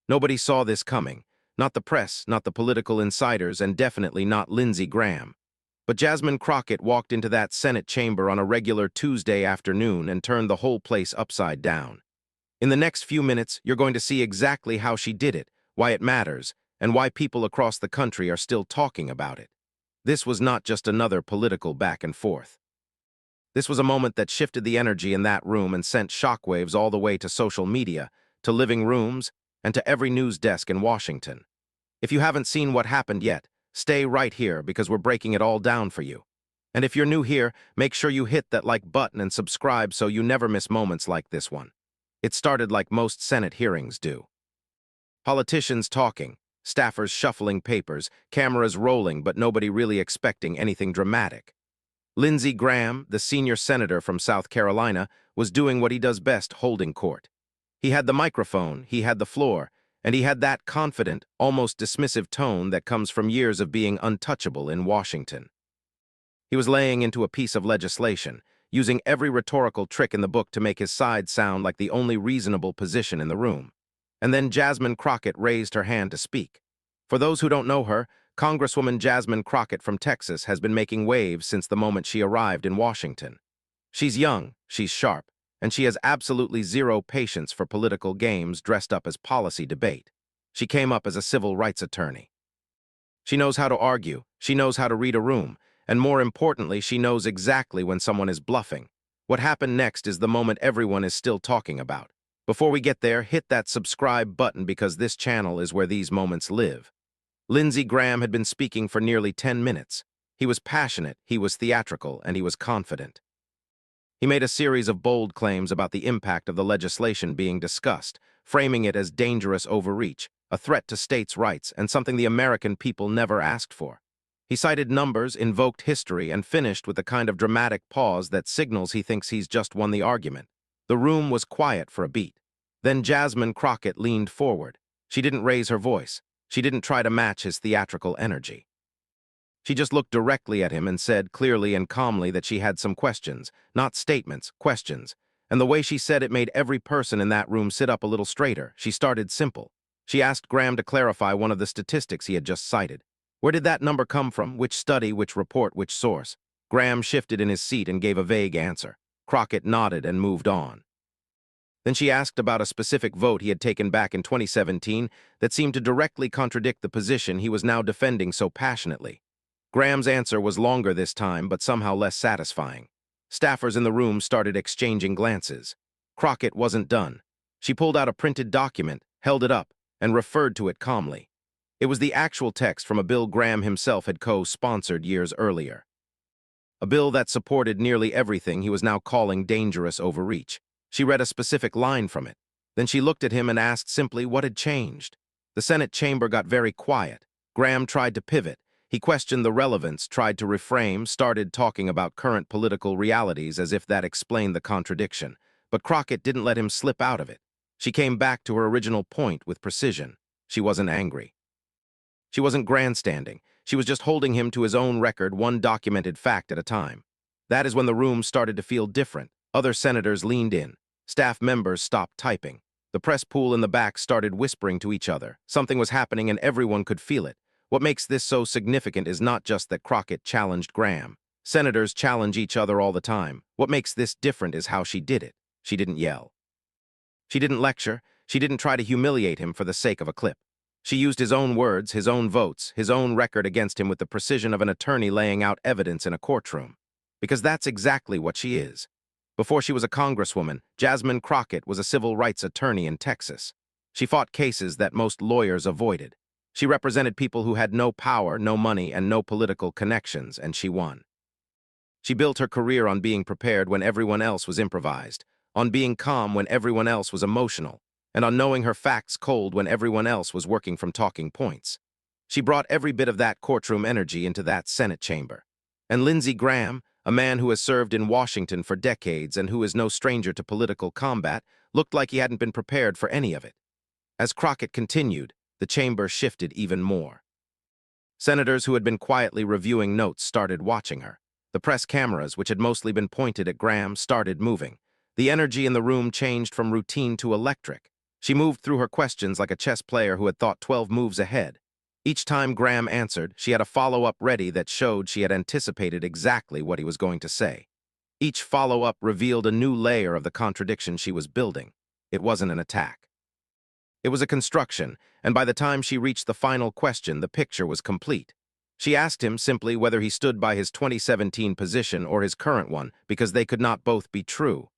Nobody saw this coming. Not the press, not the political insiders, and definitely not Lindsey Graham. But Jasmine Crockett walked into that Senate chamber on a regular Tuesday afternoon and turned the whole place upside down. In the next few minutes, you're going to see exactly how she did it, why it matters, and why people across the country are still talking about it. This was not just another political back and forth. This was a moment that shifted the energy in that room and sent shockwaves all the way to social media, to living rooms, and to every news desk in Washington. If you haven't seen what happened yet, stay right here because we're breaking it all down for you. And if you're new here, make sure you hit that like button and subscribe so you never miss moments like this one. It started like most Senate hearings do. Politicians talking, staffers shuffling papers, cameras rolling, but nobody really expecting anything dramatic. Lindsey Graham, the senior senator from South Carolina, was doing what he does best, holding court. He had the microphone, he had the floor, and he had that confident, almost dismissive tone that comes from years of being untouchable in Washington. He was laying into a piece of legislation, using every rhetorical trick in the book to make his side sound like the only reasonable position in the room. And then Jasmine Crockett raised her hand to speak. For those who don't know her, Congresswoman Jasmine Crockett from Texas has been making waves since the moment she arrived in Washington. She's young, she's sharp, and she has absolutely zero patience for political games dressed up as policy debate. She came up as a civil rights attorney. She knows how to argue, she knows how to read a room, and more importantly, she knows exactly when someone is bluffing. What happened next is the moment everyone is still talking about. Before we get there, hit that subscribe button because this channel is where these moments live. Lindsey Graham had been speaking for nearly 10 minutes. He was passionate, he was theatrical, and he was confident. He made a series of bold claims about the impact of the legislation being discussed, framing it as dangerous overreach, a threat to states' rights, and something the American people never asked for. He cited numbers, invoked history, and finished with a kind of dramatic pause that signals he thinks he's just won the argument. The room was quiet for a beat. Then Jasmine Crockett leaned forward. She didn't raise her voice. She didn't try to match his theatrical energy. She just looked directly at him and said clearly and calmly that she had some questions, not statements, questions. And the way she said it made every person in that room sit up a little straighter. She started simple. She asked Graham to clarify one of the statistics he had just cited. Where did that number come from? Which study, which report, which source? Graham shifted in his seat and gave a vague answer. Crockett nodded and moved on. Then she asked about a specific vote he had taken back in 2017 that seemed to directly contradict the position he was now defending so passionately. Graham's answer was longer this time, but somehow less satisfying. Staffers in the room started exchanging glances. Crockett wasn't done. She pulled out a printed document, held it up, and referred to it calmly. It was the actual text from a bill Graham himself had co-sponsored years earlier. A bill that supported nearly everything he was now calling dangerous overreach. She read a specific line from it. Then she looked at him and asked simply what had changed. The Senate chamber got very quiet. Graham tried to pivot. He questioned the relevance, tried to reframe, started talking about current political realities as if that explained the contradiction. But Crockett didn't let him slip out of it. She came back to her original point with precision. She wasn't angry. She wasn't grandstanding. She was just holding him to his own record, one documented fact at a time. That is when the room started to feel different. Other senators leaned in. Staff members stopped typing. The press pool in the back started whispering to each other. Something was happening and everyone could feel it. What makes this so significant is not just that Crockett challenged Graham. Senators challenge each other all the time. What makes this different is how she did it. She didn't yell. She didn't lecture. She didn't try to humiliate him for the sake of a clip. She used his own words, his own votes, his own record against him with the precision of an attorney laying out evidence in a courtroom. Because that's exactly what she is. Before she was a congresswoman, Jasmine Crockett was a civil rights attorney in Texas. She fought cases that most lawyers avoided. She represented people who had no power, no money, and no political connections, and she won. She built her career on being prepared when everyone else was improvised, on being calm when everyone else was emotional, and on knowing her facts cold when everyone else was working from talking points. She brought every bit of that courtroom energy into that Senate chamber. And Lindsey Graham, a man who has served in Washington for decades and who is no stranger to political combat, looked like he hadn't been prepared for any of it. As Crockett continued, the chamber shifted even more. Senators who had been quietly reviewing notes started watching her. The press cameras, which had mostly been pointed at Graham, started moving. The energy in the room changed from routine to electric. She moved through her questions like a chess player who had thought 12 moves ahead. Each time Graham answered, she had a follow-up ready that showed she had anticipated exactly what he was going to say. Each follow-up revealed a new layer of the contradiction she was building. It wasn't an attack. It was a construction, and by the time she reached the final question, the picture was complete. She asked him simply whether he stood by his 2017 position or his current one, because they could not both be true.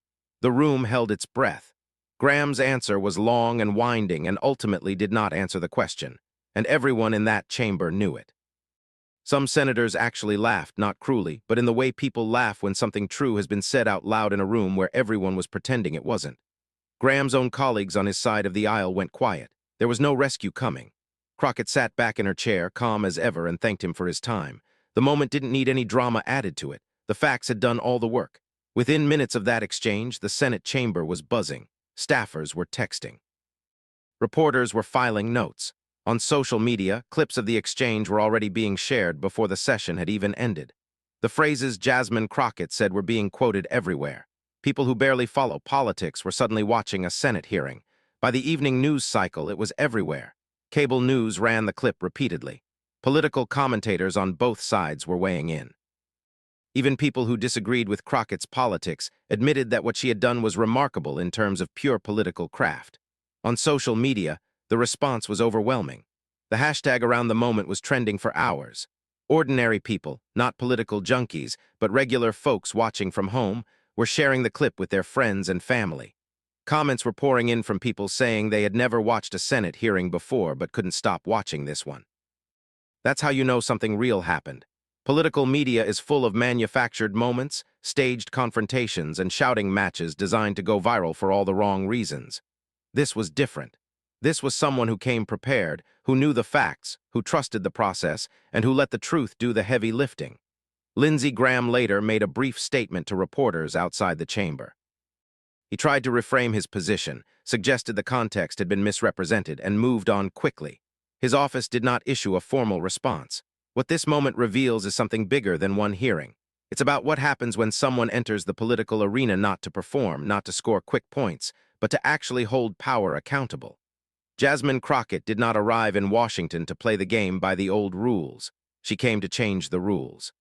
The room held its breath. Graham's answer was long and winding and ultimately did not answer the question, and everyone in that chamber knew it. Some senators actually laughed, not cruelly, but in the way people laugh when something true has been said out loud in a room where everyone was pretending it wasn't. Graham's own colleagues on his side of the aisle went quiet. There was no rescue coming. Crockett sat back in her chair, calm as ever, and thanked him for his time. The moment didn't need any drama added to it. The facts had done all the work. Within minutes of that exchange, the Senate chamber was buzzing. Staffers were texting. Reporters were filing notes. On social media, clips of the exchange were already being shared before the session had even ended. The phrases Jasmine Crockett said were being quoted everywhere. People who barely follow politics were suddenly watching a Senate hearing. By the evening news cycle, it was everywhere. Cable news ran the clip repeatedly. Political commentators on both sides were weighing in. Even people who disagreed with Crockett's politics admitted that what she had done was remarkable in terms of pure political craft. On social media, the response was overwhelming. The hashtag around the moment was trending for hours. Ordinary people, not political junkies, but regular folks watching from home, were sharing the clip with their friends and family. Comments were pouring in from people saying they had never watched a Senate hearing before but couldn't stop watching this one. That's how you know something real happened. Political media is full of manufactured moments, staged confrontations, and shouting matches designed to go viral for all the wrong reasons. This was different. This was someone who came prepared, who knew the facts, who trusted the process, and who let the truth do the heavy lifting. Lindsey Graham later made a brief statement to reporters outside the chamber. He tried to reframe his position, suggested the context had been misrepresented, and moved on quickly. His office did not issue a formal response. What this moment reveals is something bigger than one hearing. It's about what happens when someone enters the political arena not to perform, not to score quick points, but to actually hold power accountable. Jasmine Crockett did not arrive in Washington to play the game by the old rules. She came to change the rules.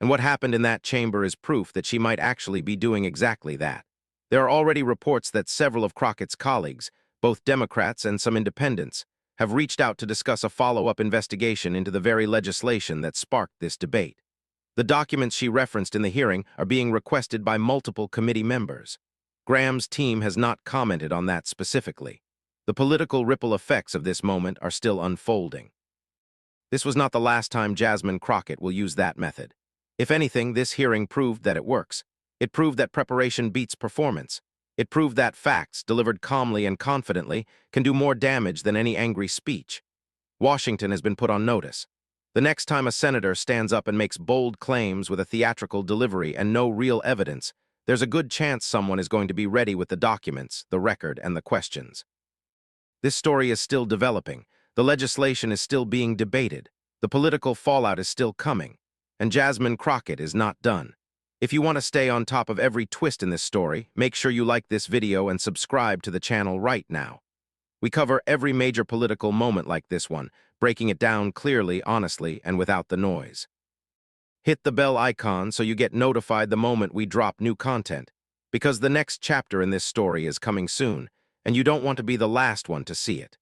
And what happened in that chamber is proof that she might actually be doing exactly that. There are already reports that several of Crockett's colleagues, both Democrats and some independents, have reached out to discuss a follow-up investigation into the very legislation that sparked this debate. The documents she referenced in the hearing are being requested by multiple committee members. Graham's team has not commented on that specifically. The political ripple effects of this moment are still unfolding. This was not the last time Jasmine Crockett will use that method. If anything, this hearing proved that it works. It proved that preparation beats performance. It proved that facts, delivered calmly and confidently, can do more damage than any angry speech. Washington has been put on notice. The next time a senator stands up and makes bold claims with a theatrical delivery and no real evidence, there's a good chance someone is going to be ready with the documents, the record, and the questions. This story is still developing. The legislation is still being debated. The political fallout is still coming. And Jasmine Crockett is not done. If you want to stay on top of every twist in this story, make sure you like this video and subscribe to the channel right now. We cover every major political moment like this one, breaking it down clearly, honestly, and without the noise. Hit the bell icon so you get notified the moment we drop new content, because the next chapter in this story is coming soon, and you don't want to be the last one to see it.